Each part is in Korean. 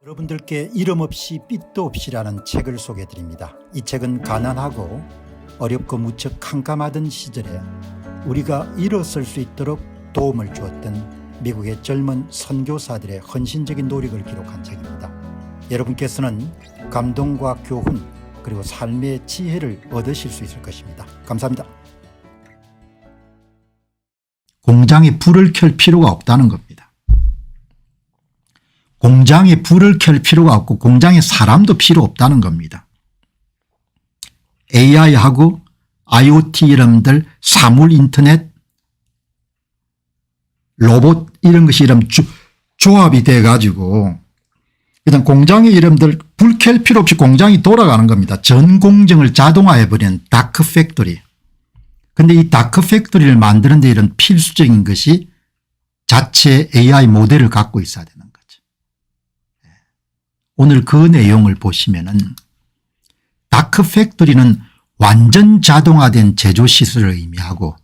여러분들께 이름 없이 빛도 없이라는 책을 소개해 드립니다. 이 책은 가난하고 어렵고 무척 캄캄하던 시절에 우리가 일어설 수 있도록 도움을 주었던 미국의 젊은 선교사들의 헌신적인 노력을 기록한 책입니다. 여러분께서는 감동과 교훈 그리고 삶의 지혜를 얻으실 수 있을 것입니다. 감사합니다. 공장에 불을 켤 필요가 없다는 겁니다. 공장에 불을 켤 필요가 없고 공장에 사람도 필요 없다는 겁니다. AI하고 IoT 이름들 사물 인터넷 로봇 이런 것이 이름 조합이 돼 가지고 일단 공장의 이름들 불 켤 필요 없이 공장이 돌아가는 겁니다. 전 공정을 자동화해 버린 다크 팩토리. 근데 이 다크 팩토리를 만드는 데 이런 필수적인 것이 자체 AI 모델을 갖고 있어야 되는 거죠. 오늘 그 내용을 보시면은 다크 팩토리는 완전 자동화된 제조 시설을 의미하고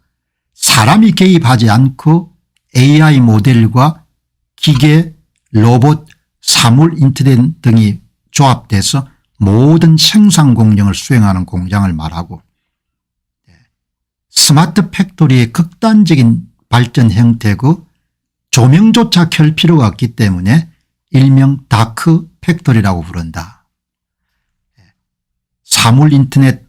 사람이 개입하지 않고 AI 모델과 기계, 로봇, 사물 인터넷 등이 조합돼서 모든 생산 공정을 수행하는 공장을 말하고 스마트 팩토리의 극단적인 발전 형태고 조명조차 켤 필요가 없기 때문에 일명 다크 팩토리라고 부른다. 사물 인터넷,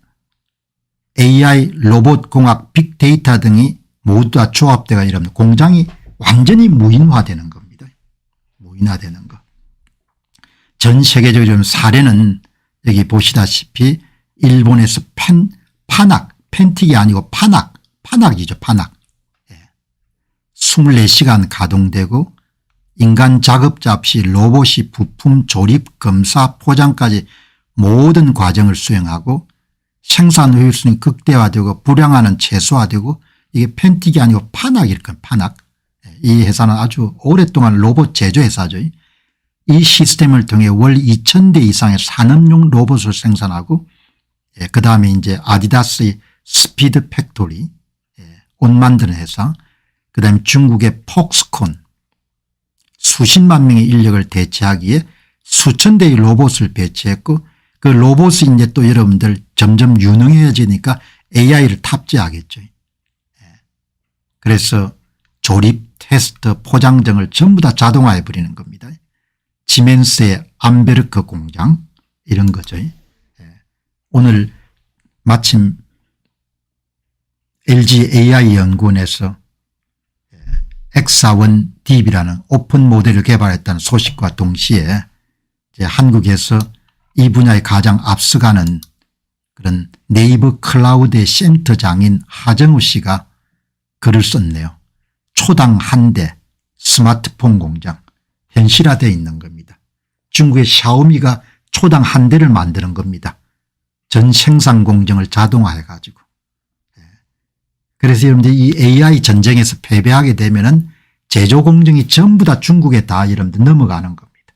AI, 로봇 공학, 빅데이터 등이 모두 다 조합되어 이러면 공장이 완전히 무인화되는 겁니다. 무인화되는 것. 전 세계적으로 사례는 여기 보시다시피 일본에서 파낙이 아니고 파낙이죠. 파낙. 24시간 가동되고 인간 작업자 없이 로봇이 부품 조립, 검사, 포장까지 모든 과정을 수행하고 생산 효율성이 극대화되고 불량화는 최소화되고 이게 펜틱이 아니고 파낙일 겁니다. 파낙. 이 회사는 아주 오랫동안 로봇 제조 회사죠. 이 시스템을 통해 월 2,000대 이상의 산업용 로봇을 생산하고 그다음에 이제 아디다스의 스피드 팩토리 옷 만드는 회사 그다음에 중국의 폭스콘 수십만 명의 인력을 대체하기에 수천 대의 로봇을 배치했고 그 로봇이 이제 또 여러분들 점점 유능해지니까 AI를 탑재하겠죠. 그래서 조립, 테스트, 포장 등을 전부 다 자동화해 버리는 겁니다. 지멘스의 암베르크 공장 이런 거죠. 오늘 마침 LG AI 연구원에서 X41DB라는 오픈 모델을 개발했다는 소식과 동시에 이제 한국에서 이 분야에 가장 앞서가는 그런 네이버 클라우드의 센터장인 하정우 씨가 글을 썼네요. 초당 한 대 스마트폰 공장 현실화되어 있는 겁니다. 중국의 샤오미가 초당 한 대를 만드는 겁니다. 전 생산 공정을 자동화해 가지고. 그래서 여러분들 이 AI 전쟁에서 패배하게 되면은 제조 공정이 전부 다 중국에 다 여러분들 넘어가는 겁니다.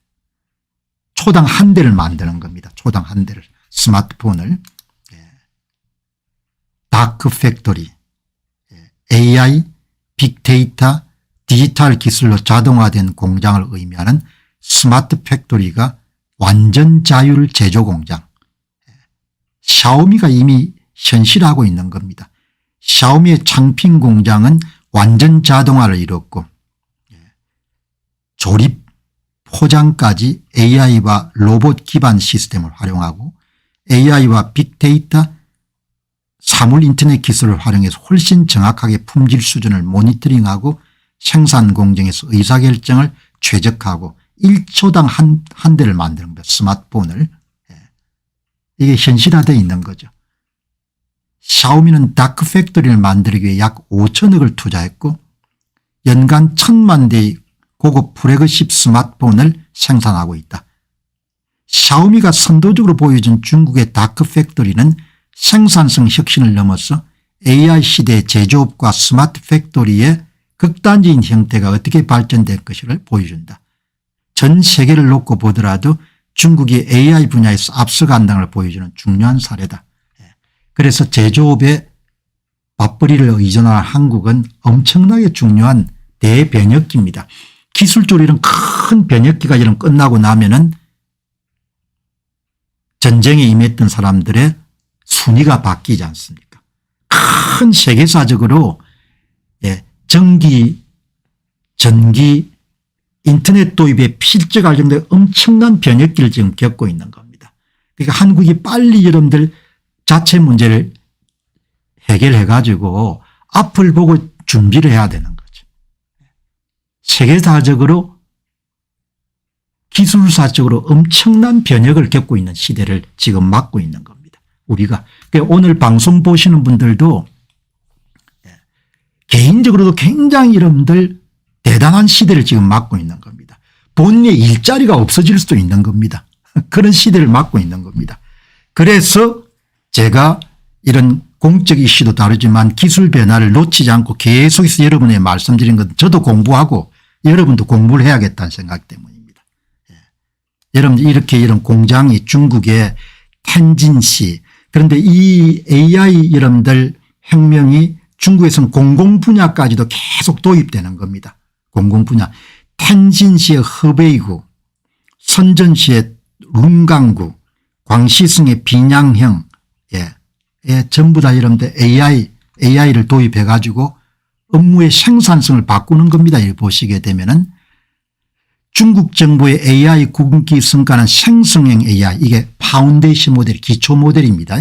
초당 한 대를 만드는 겁니다. 초당 한 대를 스마트폰을. 다크 팩토리, AI, 빅데이터, 디지털 기술로 자동화된 공장을 의미하는 스마트 팩토리가 완전 자율 제조 공장. 샤오미가 이미 현실화하고 있는 겁니다. 샤오미의 창핀 공장은 완전 자동화를 이뤘고 조립, 포장까지 AI와 로봇 기반 시스템을 활용하고 AI와 빅데이터, 사물 인터넷 기술을 활용해서 훨씬 정확하게 품질 수준을 모니터링하고 생산 공정에서 의사결정을 최적화하고 1초당 한 대를 만드는 겁니다. 스마트폰을. 이게 현실화되어 있는 거죠. 샤오미는 다크 팩토리를 만들기 위해 약 5천억을 투자했고 연간 1,000만 대의 고급 플래그십 스마트폰을 생산하고 있다. 샤오미가 선도적으로 보여준 중국의 다크 팩토리는 생산성 혁신을 넘어서 AI 시대의 제조업과 스마트 팩토리의 극단적인 형태가 어떻게 발전될 것을 보여준다. 전 세계를 놓고 보더라도 중국이 AI 분야에서 앞서간다는 걸 보여주는 중요한 사례다. 그래서 제조업에 맞벌이를 의존한 한국은 엄청나게 중요한 대변혁기입니다. 기술적으로 이런 큰 변혁기가 이런 끝나고 나면은 전쟁에 임했던 사람들의 순위가 바뀌지 않습니까? 큰 세계사적으로 전기, 인터넷 도입에 필적할 정도의 엄청난 변혁기를 지금 겪고 있는 겁니다. 그러니까 한국이 빨리 여러분들 자체 문제를 해결해 가지고 앞을 보고 준비를 해야 되는 거죠. 세계사적으로 기술사적으로 엄청난 변혁을 겪고 있는 시대를 지금 맞고 있는 겁니다. 우리가 오늘 방송 보시는 분들도 개인적으로도 굉장히 여러분들 대단한 시대를 지금 맞고 있는 겁니다. 본인의 일자리가 없어질 수도 있는 겁니다. 그런 시대를 맞고 있는 겁니다. 그래서 제가 이런 공적 이슈도 다루지만 기술 변화를 놓치지 않고 계속해서 여러분에 말씀드린 건 저도 공부하고 여러분도 공부를 해야겠다는 생각 때문입니다. 여러분 이렇게 이런 공장이 중국의 텐진시, 그런데 이 AI 여러분들 혁명이 중국에서는 공공 분야까지도 계속 도입되는 겁니다. 공공 분야. 텐진시의 허베이구, 선전시의 룬강구, 광시성의 빈양형, 전부 다 여러분들 AI를 도입해 가지고 업무의 생산성을 바꾸는 겁니다. 이렇게 보시게 되면은 중국 정부의 AI 국기 성과는 생성형 AI, 이게 파운데이션 모델, 기초 모델입니다.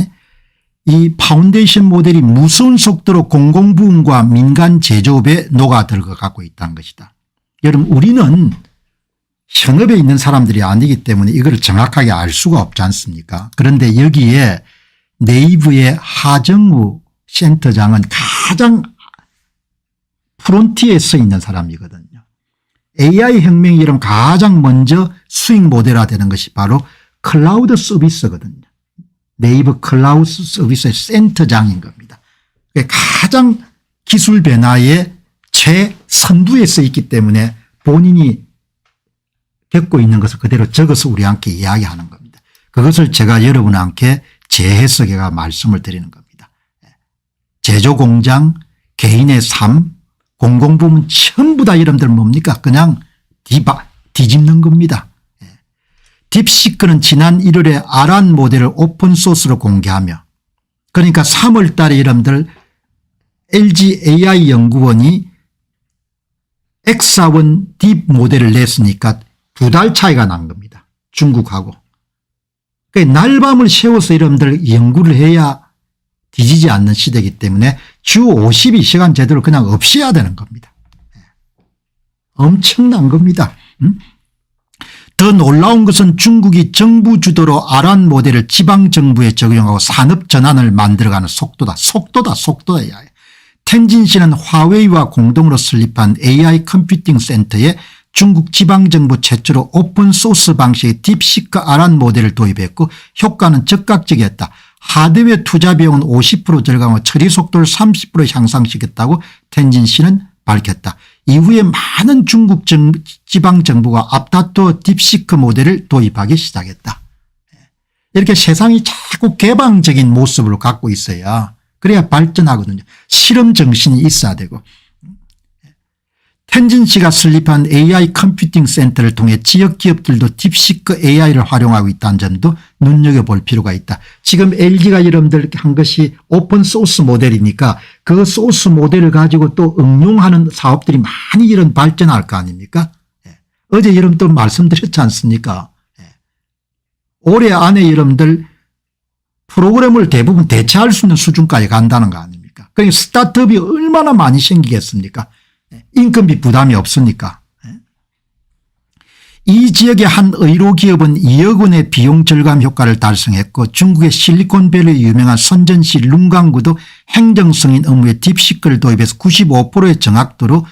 이 파운데이션 모델이 무서운 속도로 공공부문과 민간 제조업에 녹아 들어가고 있다는 것이다. 여러분 우리는 현업에 있는 사람들이 아니기 때문에 이걸 정확하게 알 수가 없지 않습니까? 그런데 여기에 네이버의 하정우 센터장은 가장 프론티에 서 있는 사람이거든요. AI 혁명이 이런 가장 먼저 수익 모델화되는 것이 바로 클라우드 서비스거든요. 네이버 클라우드 서비스의 센터장인 겁니다. 가장 기술 변화의 최선두에 서 있기 때문에 본인이 겪고 있는 것을 그대로 적어서 우리와 함께 이야기하는 겁니다. 그것을 제가 여러분과 함께 재해석해가 말씀을 드리는 겁니다. 제조공장, 개인의 삶, 공공부문 전부 다 여러분들 뭡니까? 그냥 뒤집는 겁니다. 딥시크는 지난 1월에 아란 모델을 오픈소스로 공개하며, 그러니까 3월 달에 여러분들 LG AI 연구원이 X4원 딥 모델을 냈으니까 2달 차이가 난 겁니다. 중국하고. 그러니까 날밤을 새워서 여러분들 연구를 해야 뒤지지 않는 시대이기 때문에 주 52시간 제대로 그냥 없애야 되는 겁니다. 엄청난 겁니다. 더 놀라운 것은 중국이 정부 주도로 아란 모델을 지방정부에 적용하고 산업전환을 만들어가는 속도다. 텐진시는 화웨이와 공동으로 설립한 AI 컴퓨팅 센터에 중국 지방정부 최초로 오픈소스 방식의 딥시크 아란 모델을 도입했고 효과는 즉각적이었다. 하드웨어 투자 비용은 50% 절감하고 처리 속도를 30% 향상시켰다고 텐진시는 밝혔다. 이후에 많은 중국 지방정부가 앞다투어 딥시크 모델을 도입하기 시작했다. 이렇게 세상이 자꾸 개방적인 모습을 갖고 있어야 그래야 발전하거든요. 실험 정신이 있어야 되고. 텐진시가 설립한 AI 컴퓨팅 센터를 통해 지역 기업들도 딥시크 AI를 활용하고 있다는 점도 눈여겨볼 필요가 있다. 지금 LG가 여러분들 한 것이 오픈 소스 모델이니까 그 소스 모델을 가지고 또 응용하는 사업들이 많이 이런 발전할 거 아닙니까? 어제 여러분들 말씀드렸지 않습니까? 올해 안에 여러분들 프로그램을 대부분 대체할 수 있는 수준까지 간다는 거 아닙니까? 그러니까 스타트업이 얼마나 많이 생기겠습니까? 인건비 부담이 없으니까. 이 지역의 한 의료기업은 2억 원의 비용 절감 효과를 달성했고 중국의 실리콘밸리에 유명한 선전시 룬강구도 행정성인 업무에 딥시크를 도입해서 95%의 정확도로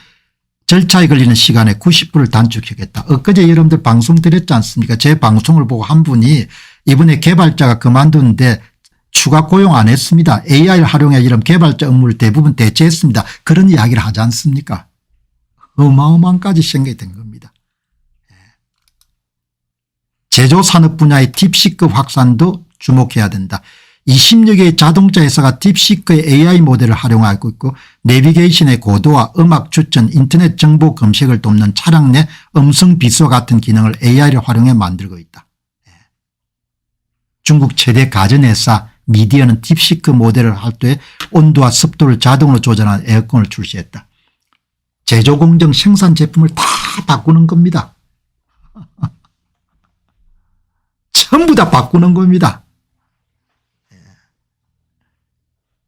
절차에 걸리는 시간에 90%를 단축하겠다. 엊그제 여러분들 방송 드렸지 않습니까? 제 방송을 보고 한 분이 이번에 개발자가 그만두는데 추가 고용 안 했습니다. AI를 활용해 이런 개발자 업무를 대부분 대체했습니다. 그런 이야기를 하지 않습니까? 어마어마한까지 생각이 된 겁니다. 제조산업 분야의 딥시크 확산도 주목해야 된다. 20여 개의 자동차 회사가 딥시크의 AI 모델을 활용하고 있고 내비게이션의 고도화, 음악 추천, 인터넷 정보 검색을 돕는 차량 내 음성 비서와 같은 기능을 AI를 활용해 만들고 있다. 중국 최대 가전회사 미디어는 딥시크 모델을 할 때 온도와 습도를 자동으로 조절하는 에어컨을 출시했다. 제조공정 생산 제품을 다 바꾸는 겁니다. 전부 다 바꾸는 겁니다.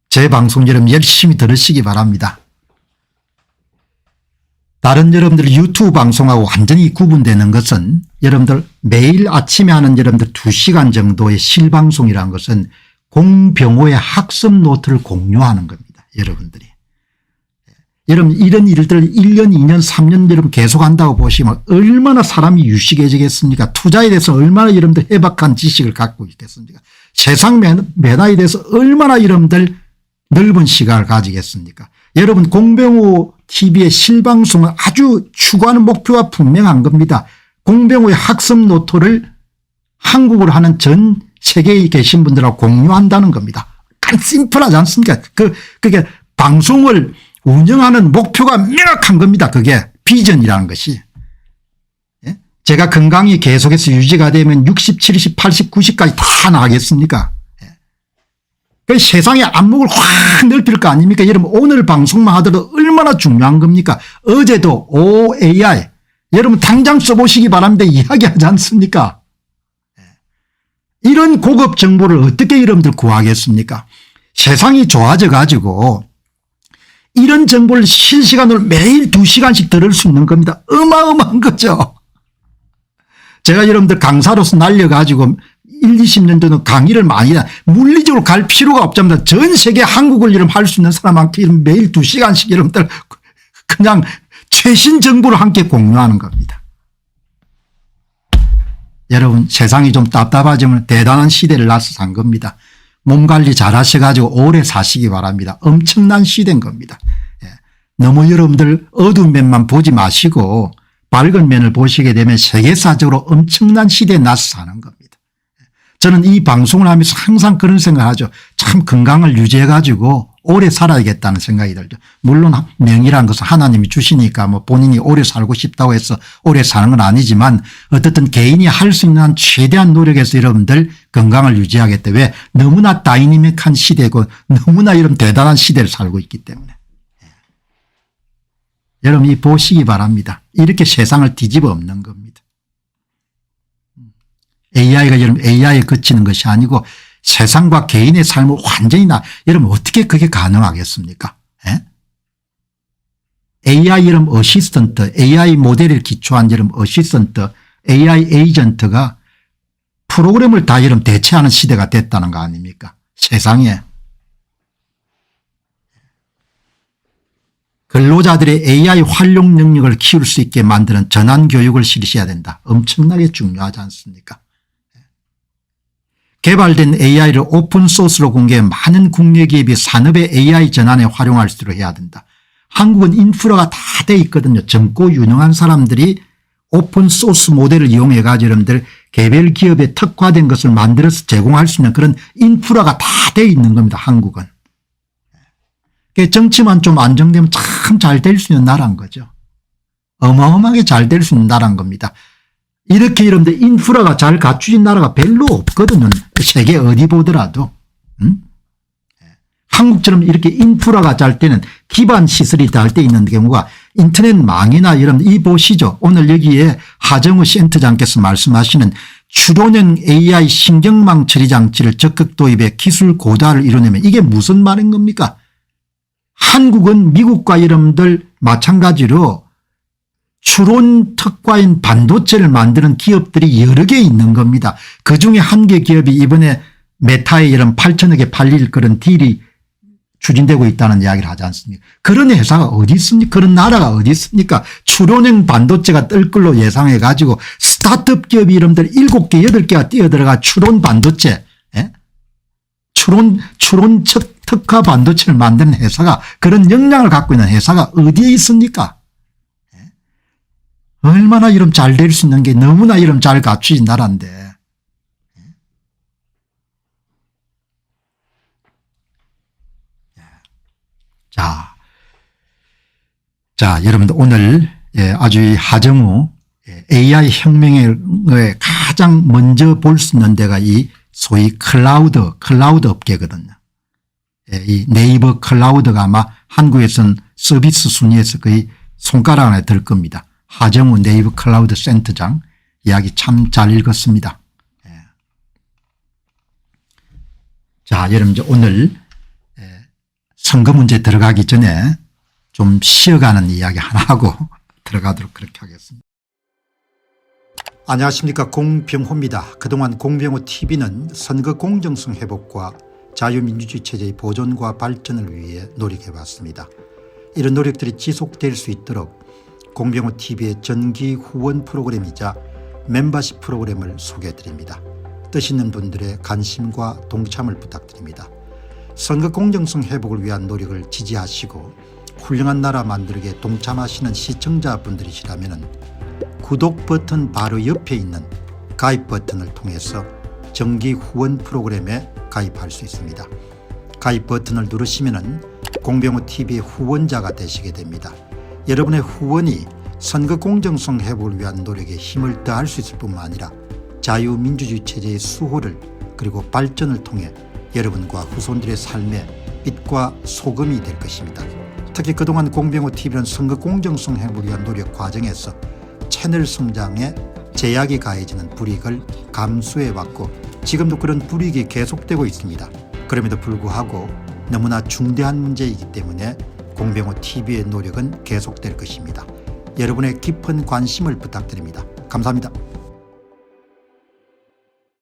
제 방송 여러분 열심히 들으시기 바랍니다. 다른 여러분들 유튜브 방송하고 완전히 구분되는 것은 여러분들 매일 아침에 하는 여러분들 2시간 정도의 실방송이라는 것은 공병호의 학습 노트를 공유하는 겁니다. 여러분들이. 여러분 이런 일들을 1년 2년 3년 여러분 계속한다고 보시면 얼마나 사람이 유식해지겠습니까? 투자에 대해서 얼마나 여러분들 해박한 지식을 갖고 있겠습니까? 세상 매너에 대해서 얼마나 여러분들 넓은 시각을 가지겠습니까? 여러분 공병호 TV의 실방송은 아주 추구하는 목표가 분명한 겁니다. 공병호의 학습 노트를 한국어로 하는 전 세계에 계신 분들하고 공유한다는 겁니다. 간 심플하지 않습니까? 그게 방송을 운영하는 목표가 명확한 겁니다. 그게 비전이라는 것이. 예? 제가 건강이 계속해서 유지가 되면 60, 70, 80, 90까지 다 나가겠습니까? 그 세상의 안목을 확 넓힐 거 아닙니까? 여러분 오늘 방송만 하더라도 얼마나 중요한 겁니까? 어제도 OAI 여러분 당장 써보시기 바랍니다. 이야기하지 않습니까? 이런 고급 정보를 어떻게 여러분들 구하겠습니까? 세상이 좋아져 가지고 이런 정보를 실시간으로 매일 2시간씩 들을 수 있는 겁니다. 어마어마한 거죠. 제가 여러분들 강사로서 날려가지고 20년 전에 강의를 많이 물리적으로 갈 필요가 없답니다. 전 세계 한국어를 여러분 할 수 있는 사람한테 매일 2시간씩 여러분들 그냥 최신 정보를 함께 공유하는 겁니다. 여러분 세상이 좀 답답하지만 대단한 시대를 나서 산 겁니다. 몸 관리 잘 하셔가지고 오래 사시기 바랍니다. 엄청난 시대인 겁니다. 예. 너무 여러분들 어두운 면만 보지 마시고 밝은 면을 보시게 되면 세계사적으로 엄청난 시대에 나서 사는 겁니다. 저는 이 방송을 하면서 항상 그런 생각을 하죠. 참 건강을 유지해 가지고 오래 살아야겠다는 생각이 들죠. 물론 명이라는 것은 하나님이 주시니까 뭐 본인이 오래 살고 싶다고 해서 오래 사는 건 아니지만 어떻든 개인이 할 수 있는 한 최대한 노력해서 여러분들 건강을 유지하겠다. 왜? 너무나 다이내믹한 시대고 너무나 이런 대단한 시대를 살고 있기 때문에. 여러분이 보시기 바랍니다. 이렇게 세상을 뒤집어 엎는 겁니다. AI가 여러분 AI에 그치는 것이 아니고 세상과 개인의 삶을 완전히 여러분 어떻게 그게 가능하겠습니까? 예? AI 여러분 어시스턴트 AI 모델을 기초한 여러분 어시스턴트 AI 에이전트가 프로그램을 다 여러분 대체하는 시대가 됐다는 거 아닙니까? 세상에. 근로자들의 AI 활용 능력을 키울 수 있게 만드는 전환 교육을 실시해야 된다. 엄청나게 중요하지 않습니까? 개발된 AI를 오픈소스로 공개해 많은 국내 기업이 산업의 AI 전환에 활용할 수 있도록 해야 된다. 한국은 인프라가 다 돼 있거든요. 젊고 유능한 사람들이 오픈소스 모델을 이용해 가지고 여러분들 개별 기업에 특화된 것을 만들어서 제공할 수 있는 그런 인프라가 다 돼 있는 겁니다. 한국은. 정치만 좀 안정되면 참 잘 될 수 있는 나라인 거죠. 어마어마하게 잘 될 수 있는 나라인 겁니다. 이렇게 여러분들 인프라가 잘 갖추진 나라가 별로 없거든요. 세계 어디 보더라도. 한국처럼 이렇게 인프라가 잘 되는 기반 시설이 잘 돼 있는 경우가 인터넷망이나 여러분들 이 보시죠. 오늘 여기에 하정우 센터장께서 말씀하시는 추론형 AI 신경망 처리 장치를 적극 도입해 기술 고도화를 이루려면 이게 무슨 말인 겁니까? 한국은 미국과 여러분들 마찬가지로 추론 특화인 반도체를 만드는 기업들이 여러 개 있는 겁니다. 그중에 한 개 기업이 이번에 메타에 이런 8천억에 팔릴 그런 딜이 추진되고 있다는 이야기를 하지 않습니까? 그런 회사가 어디 있습니까? 그런 나라가 어디 있습니까? 추론형 반도체가 뜰 걸로 예상해 가지고 스타트업 기업이 여러분들 7개 8개가 뛰어들어가 추론 반도체 예? 추론 특화 반도체를 만드는 회사가 그런 역량을 갖고 있는 회사가 어디에 있습니까? 얼마나 이름 잘 될 수 있는 게 너무나 이름 잘 갖추진 나라인데. 자, 여러분들 오늘 아주 이 하정우 AI 혁명에 가장 먼저 볼 수 있는 데가 이 소위 클라우드 업계거든요. 이 네이버 클라우드가 아마 한국에서는 서비스 순위에서 거의 손가락 안에 들 겁니다. 하정우 네이버 클라우드 센터장 이야기 참 잘 읽었습니다. 자, 여러분 이제 오늘 선거 문제 들어가기 전에 좀 쉬어가는 이야기 하나 하고 들어가도록 그렇게 하겠습니다. 안녕하십니까, 공병호입니다. 그동안 공병호 TV는 선거 공정성 회복과 자유민주주의 체제의 보존과 발전을 위해 노력해왔습니다. 이런 노력들이 지속될 수 있도록 공병호 TV의 정기 후원 프로그램이자 멤버십 프로그램을 소개해드립니다. 뜻 있는 분들의 관심과 동참을 부탁드립니다. 선거 공정성 회복을 위한 노력을 지지하시고 훌륭한 나라 만들기에 동참하시는 시청자분들이시라면 구독 버튼 바로 옆에 있는 가입 버튼을 통해서 정기 후원 프로그램에 가입할 수 있습니다. 가입 버튼을 누르시면 공병호TV의 후원자가 되시게 됩니다. 여러분의 후원이 선거 공정성 회복을 위한 노력에 힘을 더할 수 있을 뿐만 아니라 자유민주주의 체제의 수호를 그리고 발전을 통해 여러분과 후손들의 삶에 빛과 소금이 될 것입니다. 특히 그동안 공병호TV는 선거 공정성 회복을 위한 노력 과정에서 채널 성장에 제약이 가해지는 불이익을 감수해왔고 지금도 그런 불이익이 계속되고 있습니다. 그럼에도 불구하고 너무나 중대한 문제이기 때문에 공병호TV의 노력은 계속될 것입니다. 여러분의 깊은 관심을 부탁드립니다. 감사합니다.